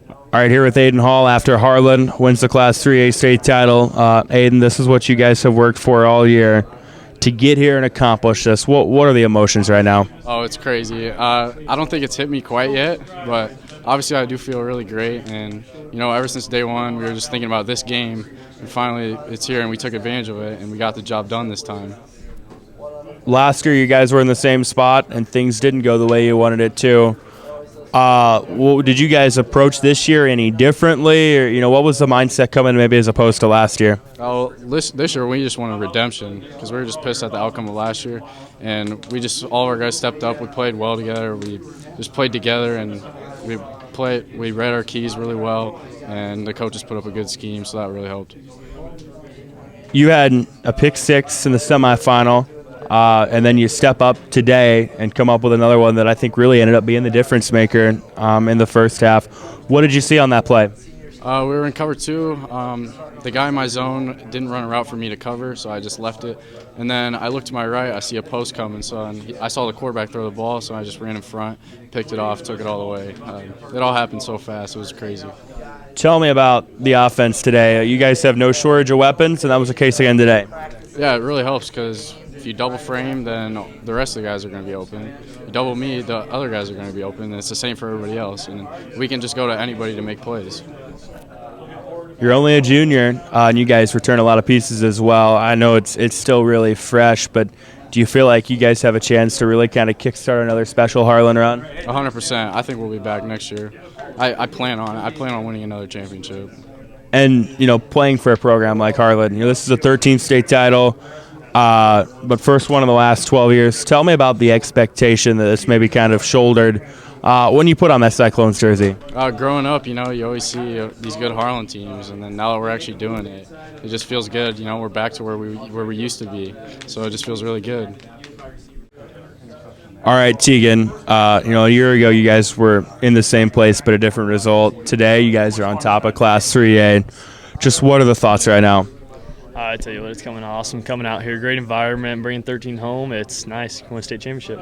All right, here with Aiden Hall after Harlan wins the Class 3A state title. Aiden, this is what you guys have worked for all year. To get here and accomplish this, what are the emotions right now? Oh, it's crazy. I don't think it's hit me quite yet, but obviously I do feel really great. And, ever since day one, we were just thinking about this game. And finally, it's here, and we took advantage of it, and we got the job done this time. Last year, you guys were in the same spot, and things didn't go the way you wanted it to. Did you guys approach this year any differently, or what was the mindset coming maybe as opposed to last year? Oh, this year we just wanted redemption because we were just pissed at the outcome of last year, and all of our guys stepped up. We played well together. We just played together, and we read our keys really well, and the coaches put up a good scheme, so that really helped. You had a pick six in the semifinal. And then you step up today and come up with another one that I think really ended up being the difference maker in the first half. What did you see on that play? We were in cover two. The guy in my zone didn't run a route for me to cover, so I just left it. And then I looked to my right, I see a post coming, I saw the quarterback throw the ball, so I just ran in front, picked it off, took it all the way. It all happened so fast, it was crazy. Tell me about the offense today. You guys have no shortage of weapons, and that was the case again today. Yeah, it really helps because if you double frame, then the rest of the guys are going to be open. You double me, the other guys are going to be open. And it's the same for everybody else. And we can just go to anybody to make plays. You're only a junior, and you guys return a lot of pieces as well. I know it's still really fresh, but do you feel like you guys have a chance to really kind of kickstart another special Harlan run? 100%. I think we'll be back next year. I plan on it. I plan on winning another championship. And, playing for a program like Harlan, this is a 13th state title. But first one in the last 12 years. Tell me about the expectation that this maybe kind of shouldered when you put on that Cyclones jersey. Growing up, you always see these good Harlan teams, and then now that we're actually doing it, it just feels good. We're back to where we used to be, so it just feels really good. All right, Teagan, a year ago you guys were in the same place but a different result. Today you guys are on top of Class 3A. Just what are the thoughts right now? I tell you what, it's coming awesome. Coming out here, great environment, bringing 13 home. It's nice. Win a state championship.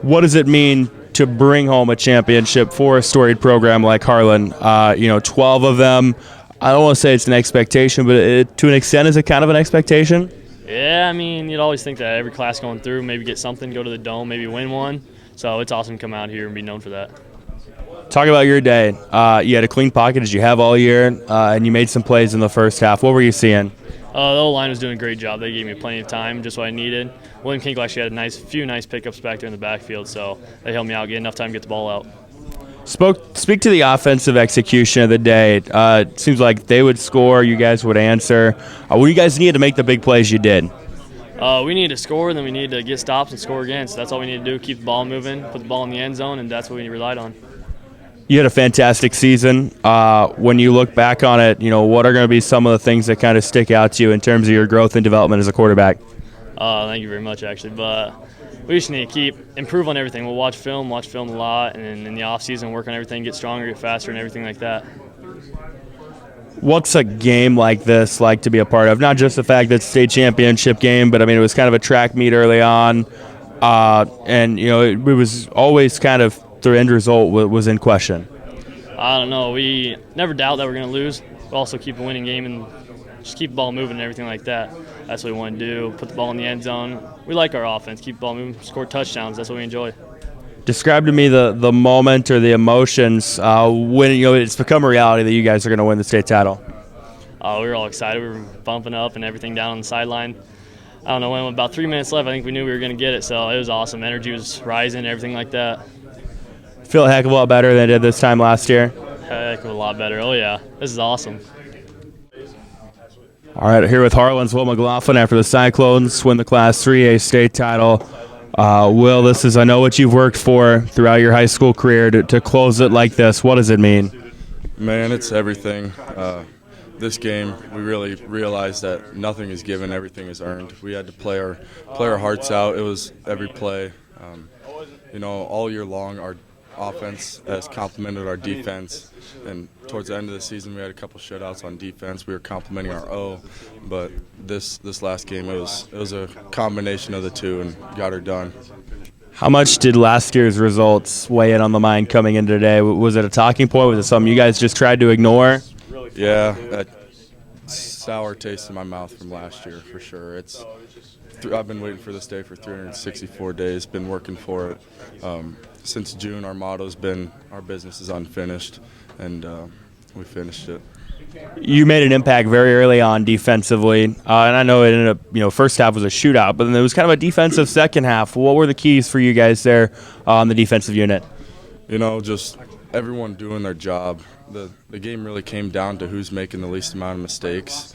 What does it mean to bring home a championship for a storied program like Harlan? 12 of them. I don't want to say it's an expectation, but to an extent, is it kind of an expectation? Yeah, you'd always think that every class going through, maybe get something, go to the Dome, maybe win one. So it's awesome to come out here and be known for that. Talk about your day. You had a clean pocket as you have all year, and you made some plays in the first half. What were you seeing? The O-line was doing a great job. They gave me plenty of time, just what I needed. William Kinkle actually had a few nice pickups back there in the backfield, so they helped me out, get enough time to get the ball out. Speak to the offensive execution of the day. It seems like they would score, you guys would answer. What you guys needed to make the big plays you did? We need to score, and then we need to get stops and score again. So that's all we need to do, keep the ball moving, put the ball in the end zone, and that's what we relied on. You had a fantastic season. When you look back on it, what are going to be some of the things that kind of stick out to you in terms of your growth and development as a quarterback? Thank you very much, actually. But we just need to improve on everything. We'll watch film a lot, and then in the off-season work on everything, get stronger, get faster, and everything like that. What's a game like this like to be a part of? Not just the fact that it's a state championship game, but, it was kind of a track meet early on, and, it was always kind of the end result was in question. I don't know. We never doubt that we're going to lose. We also keep a winning game and just keep the ball moving and everything like that. That's what we want to do, put the ball in the end zone. We like our offense, keep the ball moving, score touchdowns. That's what we enjoy. Describe to me the moment or the emotions when it's become a reality that you guys are going to win the state title. We were all excited. We were bumping up and everything down on the sideline. I don't know, when about 3 minutes left, I think we knew we were going to get it, so it was awesome. Energy was rising, everything like that. Feel a heck of a lot better than it did this time last year? Heck of a lot better. Oh, yeah. This is awesome. All right, here with Harlan's Will McLaughlin after the Cyclones win the Class 3A state title. Will, this is, I know, what you've worked for throughout your high school career. To close it like this, what does it mean? Man, it's everything. This game, we really realized that nothing is given, everything is earned. We had to play our hearts out. It was every play. All year long, our offense has complemented our defense, and towards the end of the season we had a couple shutouts on defense. We were complementing our O, but this last game it was a combination of the two and got her done. How much did last year's results weigh in on the mind coming in today? Was it a talking point? Was it something you guys just tried to ignore? Yeah, that sour taste in my mouth from last year for sure. I've been waiting for this day for 364 days, been working for it. Since June, our motto's been our business is unfinished, and we finished it. You made an impact very early on defensively, and I know it ended up, first half was a shootout, but then there was kind of a defensive second half. What were the keys for you guys there on the defensive unit? Just everyone doing their job. The game really came down to who's making the least amount of mistakes.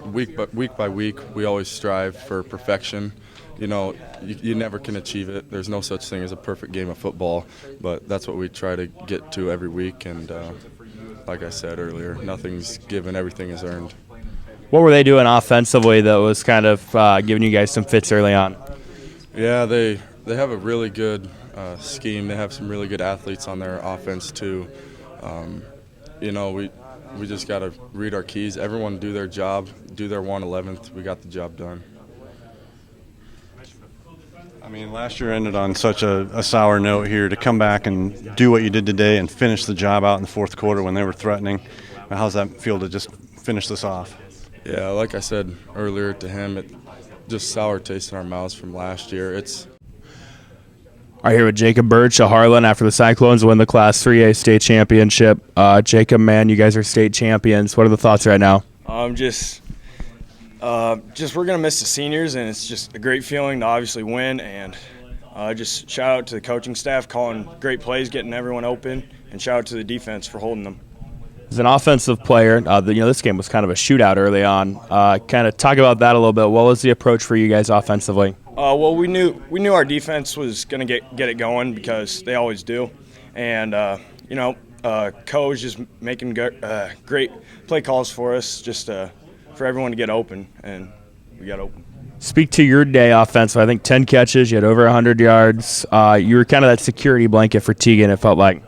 Week by week, we always strive for perfection. You never can achieve it. There's no such thing as a perfect game of football, but that's what we try to get to every week. And like I said earlier, nothing's given, everything is earned. What were they doing offensively that was kind of giving you guys some fits early on? Yeah, they have a really good scheme. They have some really good athletes on their offense too. We just got to read our keys. Everyone do their job, do their 1/11th. We got the job done. I mean, last year ended on such a sour note here. To come back and do what you did today and finish the job out in the fourth quarter when they were threatening, how's that feel to just finish this off? Yeah, like I said earlier to him, it just sour taste in our mouths from last year. All right, here with Jacob Birch of Harlan after the Cyclones win the Class 3A state championship. Jacob, Mann, you guys are state champions. What are the thoughts right now? Just we're gonna miss the seniors, and it's just a great feeling to obviously win. And just shout out to the coaching staff calling great plays, getting everyone open, and shout out to the defense for holding them. As an offensive player, this game was kind of a shootout early on. Kind of talk about that a little bit. What was the approach for you guys offensively? Well, we knew our defense was gonna get it going because they always do, and Co is just making great play calls for us, just for everyone to get open, and we got open. Speak to your day offensive. I think 10 catches, you had over 100 yards. You were kind of that security blanket for Teagan, it felt like.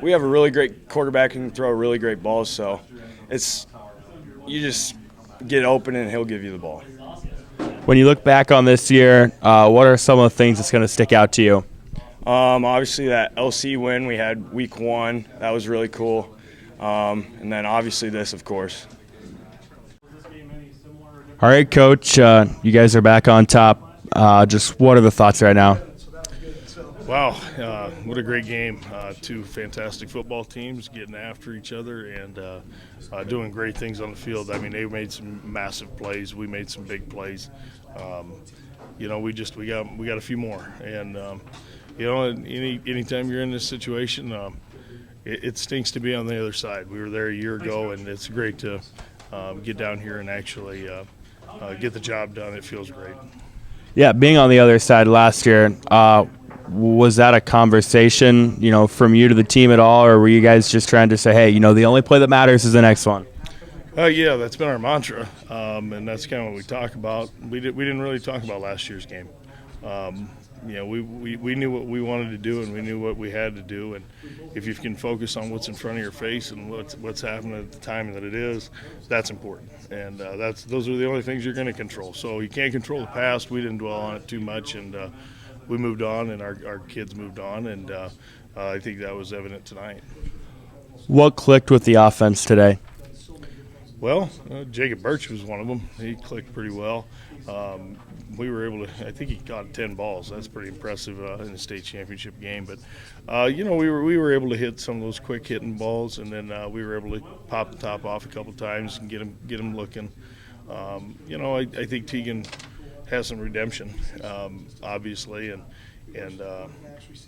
We have a really great quarterback who can throw really great balls, so you just get open and he'll give you the ball. When you look back on this year, what are some of the things that's going to stick out to you? Obviously that LC win we had week 1, that was really cool. And then obviously this, of course. All right, Coach, you guys are back on top. Just what are the thoughts right now? Wow, what a great game. Two fantastic football teams getting after each other and doing great things on the field. I mean, they made some massive plays. We made some big plays. We got a few more. And, anytime you're in this situation, it stinks to be on the other side. We were there a year ago, and it's great to get down here and actually get the job done. It feels great. Yeah, being on the other side last year, was that a conversation, from you to the team at all, or were you guys just trying to say, hey, the only play that matters is the next one? Yeah, that's been our mantra, and that's kind of what we talk about. We didn't really talk about last year's game. We knew what we wanted to do, and we knew what we had to do. And if you can focus on what's in front of your face and what's happening at the time that it is, that's important. And those are the only things you're going to control. So you can't control the past. We didn't dwell on it too much, and we moved on, and our kids moved on, and I think that was evident tonight. What clicked with the offense today? Well, Jacob Birch was one of them. He clicked pretty well. We were able to – I think he got 10 balls. That's pretty impressive in the state championship game. But, we were able to hit some of those quick-hitting balls, and then we were able to pop the top off a couple times and get him looking. I think Teagan – has some redemption, obviously, and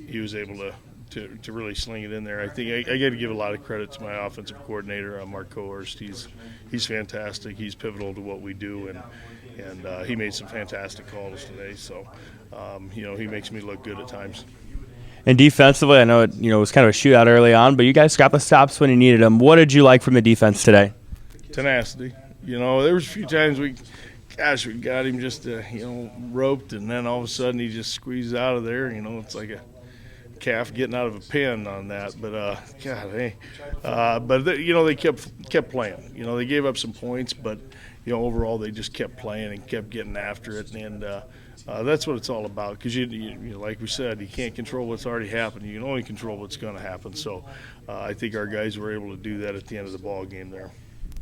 he was able to really sling it in there. I think I got to give a lot of credit to my offensive coordinator, Mark Cohorst. He's fantastic. He's pivotal to what we do, and he made some fantastic calls today. So, he makes me look good at times. And defensively, I know it was kind of a shootout early on, but you guys got the stops when you needed them. What did you like from the defense today? Tenacity. There was a few times we got him just, roped, and then all of a sudden he just squeezed out of there. It's like a calf getting out of a pen on that. But, they kept playing. They gave up some points, but, overall they just kept playing and kept getting after it. And that's what it's all about. Because like we said, you can't control what's already happened. You can only control what's going to happen. So I think our guys were able to do that at the end of the ball game there.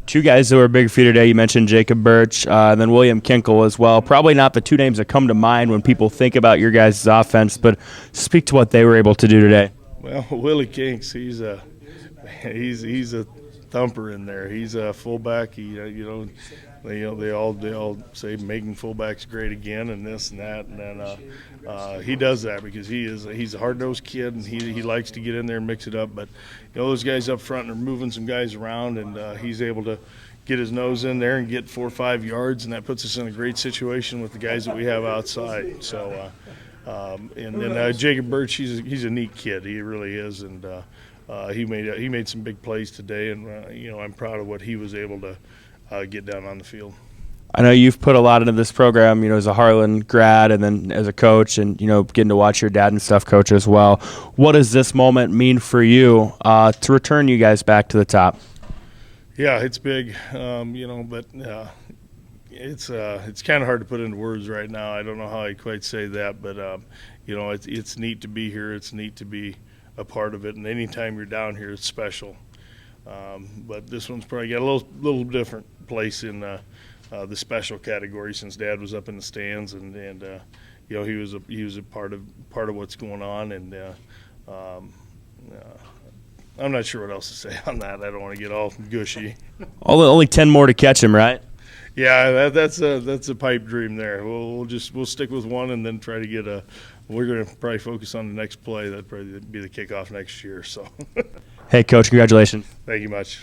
Two guys that were big for you today. You mentioned Jacob Birch and then William Kinkle as well. Probably not the two names that come to mind when people think about your guys' offense, but speak to what they were able to do today. Well, Willie Kinks, he's a thumper in there. He's a fullback. They all say making fullbacks great again and this and that, and then he does that because he's a hard-nosed kid and he likes to get in there and mix it up. But those guys up front are moving some guys around, and he's able to get his nose in there and get 4 or 5 yards, and that puts us in a great situation with the guys that we have outside. So, and then Jacob Birch, he's a neat kid. He really is, and he made some big plays today, and I'm proud of what he was able to get down on the field. I know you've put a lot into this program, as a Harlan grad and then as a coach, and getting to watch your dad and stuff coach as well. What does this moment mean for you to return you guys back to the top? Yeah, it's big, but it's kind of hard to put into words right now. I don't know how I quite say that, but it's neat to be here. It's neat to be a part of it, and anytime you're down here, it's special. But this one's probably got a little different place in the special category since Dad was up in the stands, and he was a part of what's going on, and I'm not sure what else to say on that. I don't want to get all gushy. Only 10 more to catch him, right? Yeah, that's a pipe dream there. We'll stick with one and then try to get a. We're going to probably focus on the next play. That'd probably be the kickoff next year. So. Hey, Coach, congratulations. Thank you much.